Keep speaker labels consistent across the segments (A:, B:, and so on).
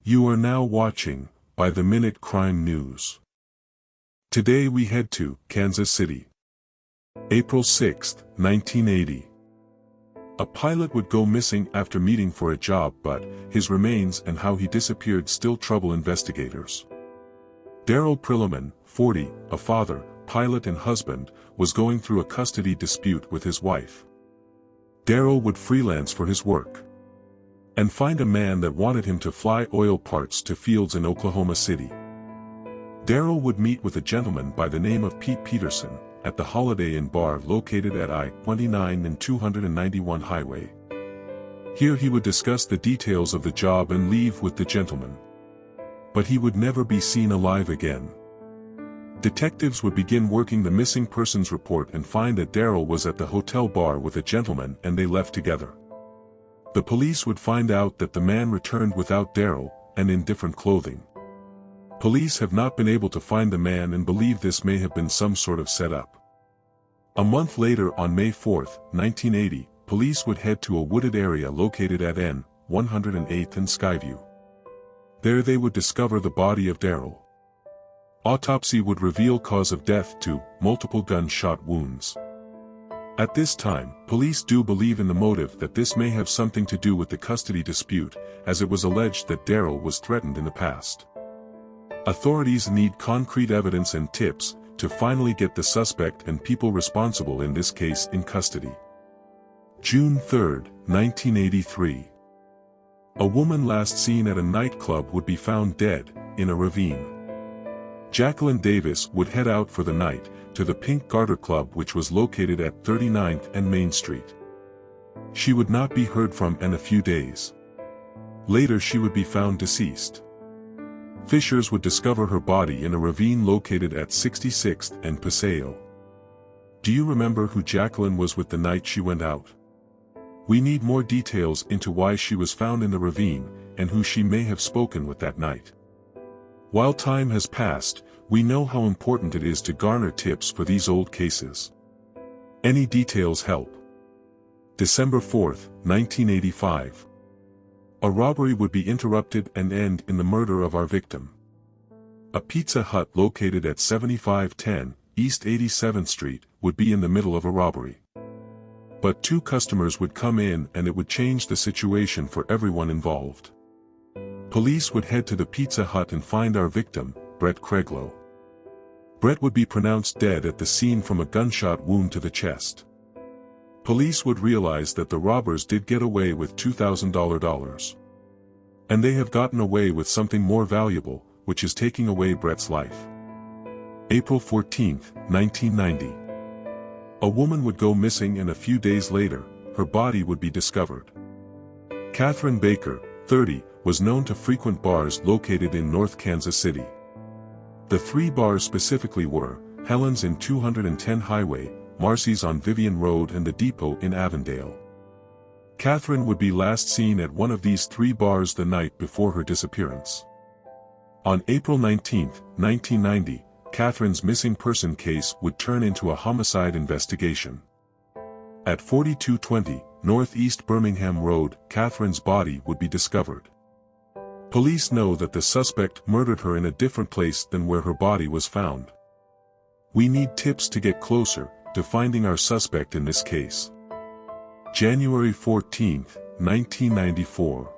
A: You are now watching By the Minute Crime News. Today we head to Kansas City. April 6, 1980. A pilot would go missing after meeting for a job, but his remains and how he disappeared still trouble investigators. Darrell Prilliman, 40, a father, pilot and husband, was going through a custody dispute with his wife. Darrell would freelance for his work and find a man that wanted him to fly oil parts to fields in Oklahoma City. Darrell would meet with a gentleman by the name of Pete Peterson at the Holiday Inn bar located at I-29 and 291 highway. Here he would discuss the details of the job and leave with the gentleman. But he would never be seen alive again. Detectives would begin working the missing persons report and find that Darrell was at the hotel bar with a gentleman and they left together. The police would find out that the man returned without Darrell, and in different clothing. Police have not been able to find the man and believe this may have been some sort of setup. A month later, on May 4, 1980, police would head to a wooded area located at N. 108th and Skyview. There they would discover the body of Darrell. Autopsy would reveal cause of death to multiple gunshot wounds. At this time, police do believe in the motive that this may have something to do with the custody dispute, as it was alleged that Darrell was threatened in the past. Authorities need concrete evidence and tips to finally get the suspect and people responsible in this case in custody. June 3, 1983. A woman last seen at a nightclub would be found dead in a ravine. Jacqueline Davis would head out for the night to the Pink Garter Club, which was located at 39th and Main Street. She would not be heard from in a few days. Later she would be found deceased. Fishers would discover her body in a ravine located at 66th and Paseo. Do you remember who Jacqueline was with the night she went out? We need more details into why she was found in the ravine, and who she may have spoken with that night. While time has passed, we know how important it is to garner tips for these old cases. Any details help. December 4, 1985. A robbery would be interrupted and end in the murder of our victim. A Pizza Hut located at 7510 East 87th Street would be in the middle of a robbery. But two customers would come in and it would change the situation for everyone involved. Police would head to the Pizza Hut and find our victim, Brett Craiglow. Brett would be pronounced dead at the scene from a gunshot wound to the chest. Police would realize that the robbers did get away with $2,000. And they have gotten away with something more valuable, which is taking away Brett's life. April 14, 1990. A woman would go missing and a few days later, her body would be discovered. Catherine Baker, 30, was known to frequent bars located in North Kansas City. The three bars specifically were Helen's in 210 Highway, Marcy's on Vivian Road and the Depot in Avondale. Catherine would be last seen at one of these three bars the night before her disappearance. On April 19, 1990, Catherine's missing person case would turn into a homicide investigation. At 4220 Northeast Birmingham Road, Catherine's body would be discovered. Police know that the suspect murdered her in a different place than where her body was found. We need tips to get closer to finding our suspect in this case. January 14, 1994.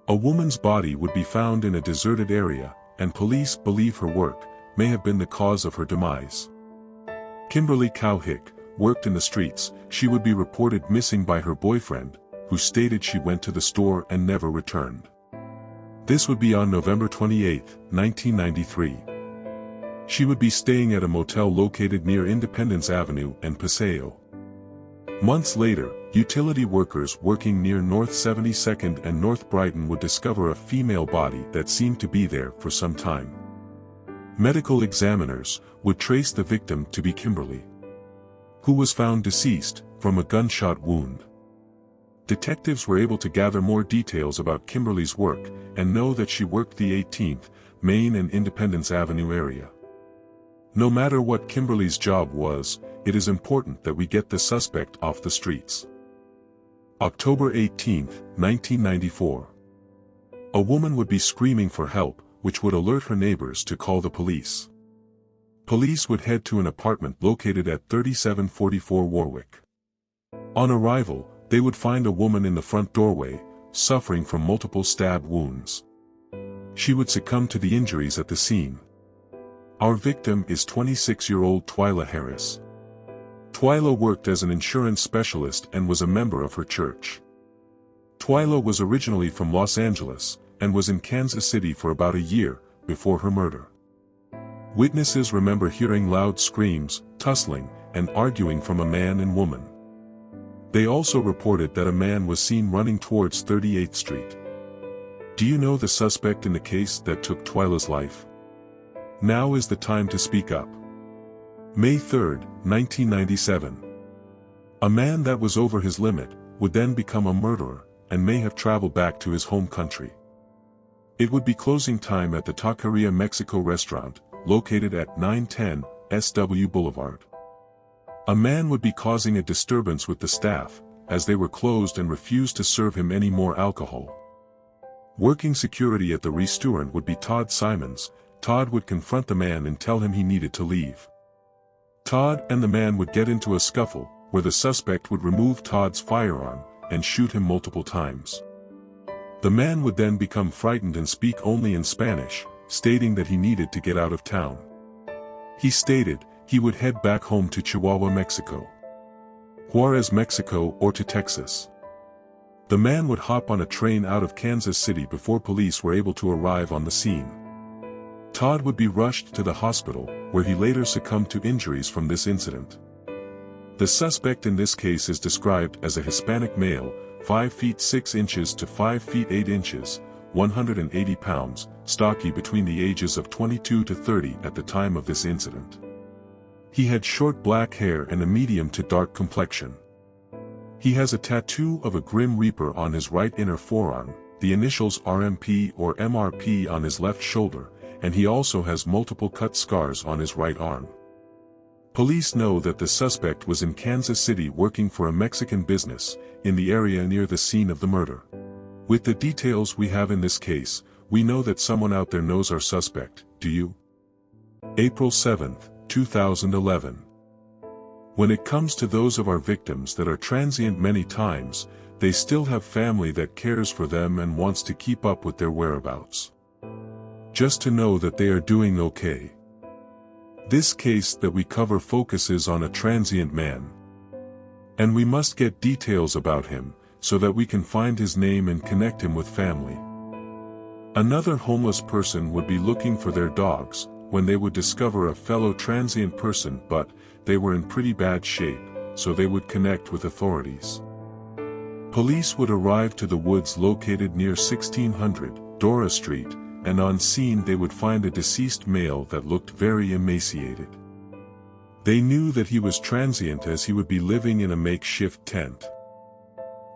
A: A woman's body would be found in a deserted area, and police believe her work may have been the cause of her demise. Kimberly Cowhick worked in the streets. She would be reported missing by her boyfriend, who stated she went to the store and never returned. This would be on November 28, 1993. She would be staying at a motel located near Independence Avenue and Paseo. Months later, utility workers working near North 72nd and North Brighton would discover a female body that seemed to be there for some time. Medical examiners would trace the victim to be Kimberly, who was found deceased from a gunshot wound. Detectives were able to gather more details about Kimberly's work and know that she worked the 18th, Main and Independence Avenue area. No matter what Kimberly's job was, it is important that we get the suspect off the streets. October 18, 1994. A woman would be screaming for help, which would alert her neighbors to call the police. Police would head to an apartment located at 3744 Warwick. On arrival, they would find a woman in the front doorway, suffering from multiple stab wounds. She would succumb to the injuries at the scene. Our victim is 26-year-old Twyla Harris. Twyla worked as an insurance specialist and was a member of her church. Twyla was originally from Los Angeles, and was in Kansas City for about a year before her murder. Witnesses remember hearing loud screams, tussling, and arguing from a man and woman. They also reported that a man was seen running towards 38th Street. Do you know the suspect in the case that took Twyla's life? Now is the time to speak up. May 3, 1997. A man that was over his limit would then become a murderer, and may have traveled back to his home country. It would be closing time at the Taqueria Mexico restaurant, located at 910 SW Boulevard. A man would be causing a disturbance with the staff, as they were closed and refused to serve him any more alcohol. Working security at the restaurant would be Todd Simons. Todd would confront the man and tell him he needed to leave. Todd and the man would get into a scuffle, where the suspect would remove Todd's firearm, and shoot him multiple times. The man would then become frightened and speak only in Spanish, stating that he needed to get out of town. He stated he would head back home to Chihuahua, Mexico, Juarez, Mexico, or to Texas. The man would hop on a train out of Kansas City before police were able to arrive on the scene. Todd would be rushed to the hospital, where he later succumbed to injuries from this incident. The suspect in this case is described as a Hispanic male, 5 feet 6 inches to 5 feet 8 inches, 180 pounds, stocky between the ages of 22 to 30 at the time of this incident. He had short black hair and a medium to dark complexion. He has a tattoo of a Grim Reaper on his right inner forearm, the initials RMP or MRP on his left shoulder, and he also has multiple cut scars on his right arm. Police know that the suspect was in Kansas City working for a Mexican business, in the area near the scene of the murder. With the details we have in this case, we know that someone out there knows our suspect, do you? April 7, 2011. When it comes to those of our victims that are transient many times, they still have family that cares for them and wants to keep up with their whereabouts. Just to know that they are doing okay. This case that we cover focuses on a transient man. And we must get details about him, so that we can find his name and connect him with family. Another homeless person would be looking for their dogs, when they would discover a fellow transient person, but they were in pretty bad shape, so they would connect with authorities. Police would arrive to the woods located near 1600 Dora Street, and on scene they would find a deceased male that looked very emaciated. They knew that he was transient as he would be living in a makeshift tent.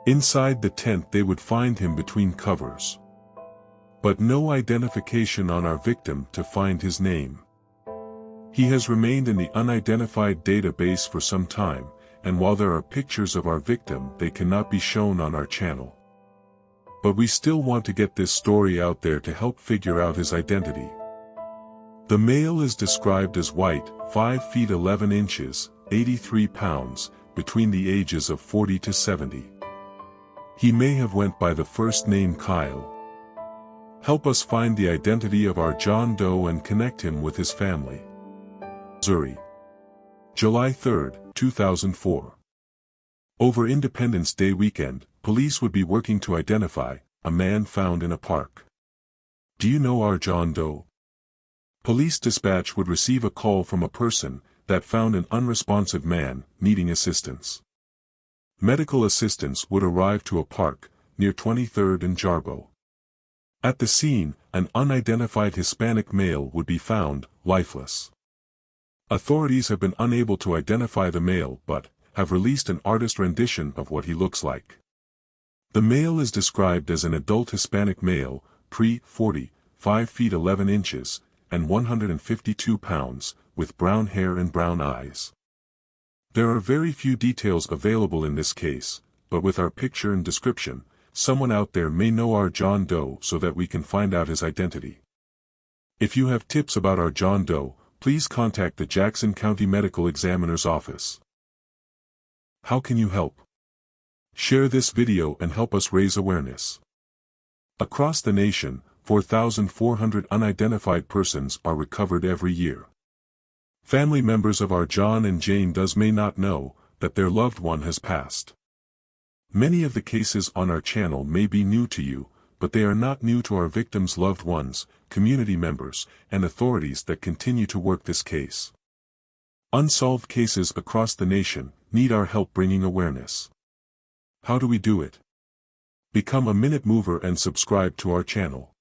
A: Inside the tent they would find him between covers. But no identification on our victim to find his name. He has remained in the unidentified database for some time, and while there are pictures of our victim, they cannot be shown on our channel. But we still want to get this story out there to help figure out his identity. The male is described as white, 5 feet 11 inches, 83 pounds, between the ages of 40 to 70. He may have went by the first name Kyle. Help us find the identity of our John Doe and connect him with his family. Missouri. July 3, 2004. Over Independence Day weekend, police would be working to identify a man found in a park. Do you know our John Doe? Police dispatch would receive a call from a person that found an unresponsive man needing assistance. Medical assistance would arrive to a park near 23rd and Jarbo. At the scene, an unidentified Hispanic male would be found lifeless. Authorities have been unable to identify the male but have released an artist rendition of what he looks like. The male is described as an adult Hispanic male, pre-40, 5 feet 11 inches, and 152 pounds, with brown hair and brown eyes. There are very few details available in this case, but with our picture and description, someone out there may know our John Doe so that we can find out his identity. If you have tips about our John Doe, please contact the Jackson County Medical Examiner's Office. How can you help? Share this video and help us raise awareness. Across the nation, 4,400 unidentified persons are recovered every year. Family members of our John and Jane Does may not know that their loved one has passed. Many of the cases on our channel may be new to you, but they are not new to our victims' loved ones, community members, and authorities that continue to work this case. Unsolved cases across the nation need our help bringing awareness. How do we do it? Become a Minute Mover and subscribe to our channel.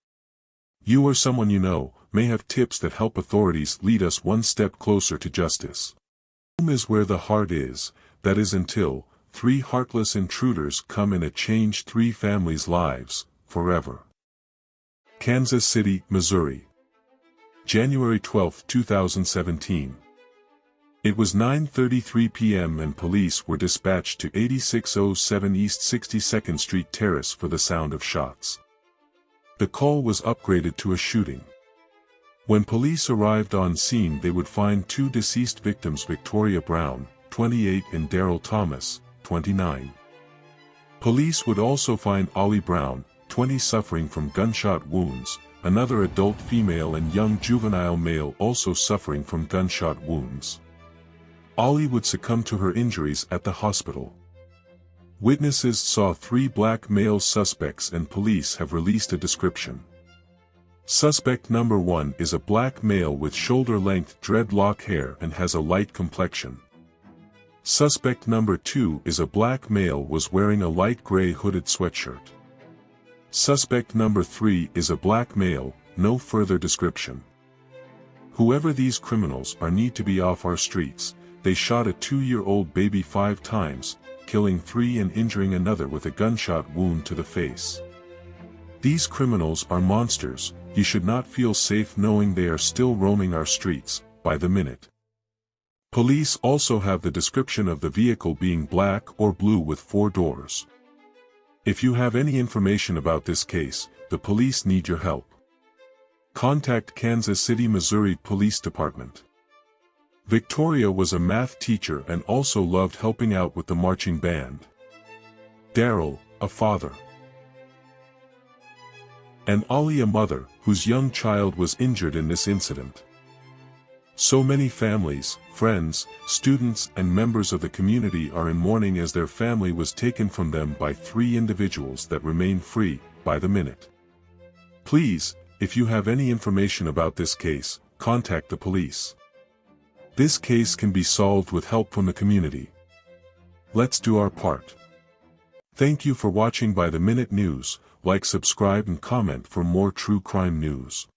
A: You or someone you know may have tips that help authorities lead us one step closer to justice. Home is where the heart is, that is until 3 heartless intruders come in and change 3 families' lives, forever. Kansas City, Missouri. January 12, 2017. It was 9:33 p.m. and police were dispatched to 8607 East 62nd Street Terrace for the sound of shots. The call was upgraded to a shooting. When police arrived on scene, they would find 2 deceased victims, Victoria Brown, 28, and Darrell Thomas, 29. Police would also find Ollie Brown, 20, suffering from gunshot wounds, another adult female and young juvenile male also suffering from gunshot wounds. Ollie would succumb to her injuries at the hospital. Witnesses saw 3 black male suspects and police have released a description. Suspect number 1 is a black male with shoulder-length dreadlock hair and has a light complexion. Suspect number 2 is a black male was wearing a light gray hooded sweatshirt. Suspect number 3 is a black male, no further description. Whoever these criminals are need to be off our streets. They shot a 2-year-old baby 5 times, killing 3 and injuring another with a gunshot wound to the face. These criminals are monsters. You should not feel safe knowing they are still roaming our streets, by the minute. Police also have the description of the vehicle being black or blue with 4 doors. If you have any information about this case, the police need your help. Contact Kansas City, Missouri Police Department. Victoria was a math teacher and also loved helping out with the marching band. Darrell, a father. And Ollie, a mother, whose young child was injured in this incident. So many families, friends, students and members of the community are in mourning as their family was taken from them by 3 individuals that remain free, by the minute. Please, if you have any information about this case, contact the police. This case can be solved with help from the community. Let's do our part. Thank you for watching By the Minute News. Like, subscribe and comment for more true crime news.